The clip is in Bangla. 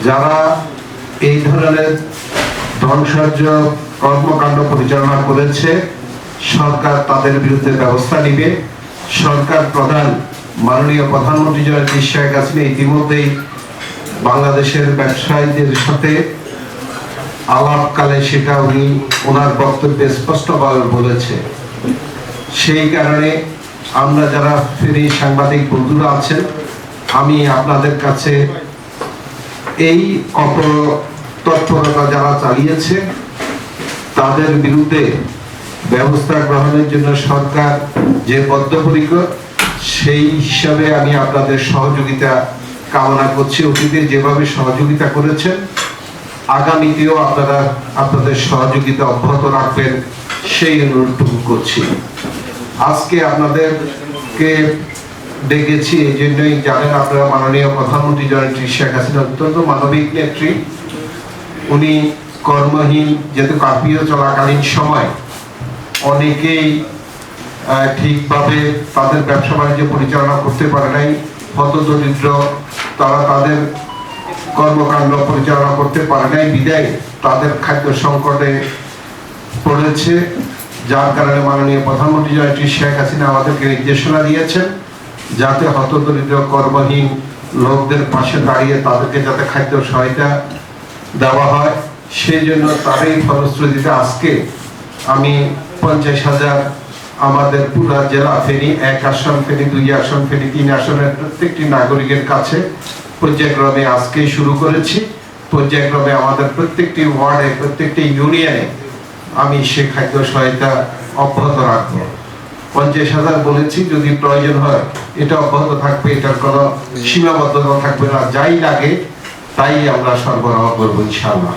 যারা এই ধরনের ধ্বংসজ্জ কর্মকাণ্ড পরিচালনা করেছে সরকার তাদের বিরুদ্ধে ব্যবস্থা নিবে। সরকার প্রধান মাননীয় প্রধানমন্ত্রী জনাব শেখ হাসিনা ইতিমধ্যেই বাংলাদেশের ব্যবসায়ীদের সাথে আলাপকালে সেটা উনি ওনার বক্তব্যে স্পষ্টভাবে বলেছে। সেই কারণে আমরা যারা ফেরি সাংবাদিক বন্ধুরা আছেন, আমি আপনাদের কাছে এই অপতৎপরতা যারা চালিয়েছে তাদের বিরুদ্ধে ব্যবস্থা গ্রহণের জন্য সরকার যে বদ্ধপরিকর, সেই হিসাবে আমি আপনাদের সহযোগিতা কামনা করছি। অতীতে যেভাবে সহযোগিতা করেছেন আগামীতেও আপনারা আপনাদের সহযোগিতা অব্যাহত রাখবেন সেই অনুরোধটুকু করছি। আজকে আপনাদেরকে ডেকেছি এই জন্যই, জানেন আপনারা মাননীয় প্রধানমন্ত্রী জনাব শেখ হাসিনা অত্যন্ত মানবিক নেত্রী। উনি কর্মহীন, যেহেতু কার্ফিউ চলাকালীন সময় অনেকেই ঠিকভাবে তাদের ব্যবসা বাণিজ্য পরিচালনা করতে পারে নাই, হতদরিদ্র, তারা তাদের কর্মকাণ্ড পরিচালনা করতে পারে নাই বিদায় তাদের খাদ্য সংকটে পড়েছে। যার কারণে মাননীয় প্রধানমন্ত্রী জনাব শেখ হাসিনা আমাদেরকে নির্দেশনা দিয়েছেন যাতে হতদরিদ্র কর্মহীন লোকদের পাশে দাঁড়িয়ে তাদেরকে যাতে খাদ্য সহায়তা দেওয়া হয়। সেই জন্য তারই ফলশ্রুতিতে আজকে আমি 50,000 আমাদের পুরা জেলা ফেরি, 1 আসন ফেরি, 2 আসন ফেরি, 3 আসনের প্রত্যেকটি নাগরিকের কাছে পর্যায়ক্রমে আজকেই শুরু করেছি। পর্যায়ক্রমে আমাদের প্রত্যেকটি ওয়ার্ডে, প্রত্যেকটি ইউনিয়নে আমি সে খাদ্য সহায়তা অব্যাহত রাখবো। 50,000 বলেছি, যদি প্রয়োজন হয় এটা অব্যাহত থাকবে, এটার কোনো সীমাবদ্ধতা থাকবে না, যাই লাগে তাই আমরা সরবরাহ করবো ইনশাআল্লাহ।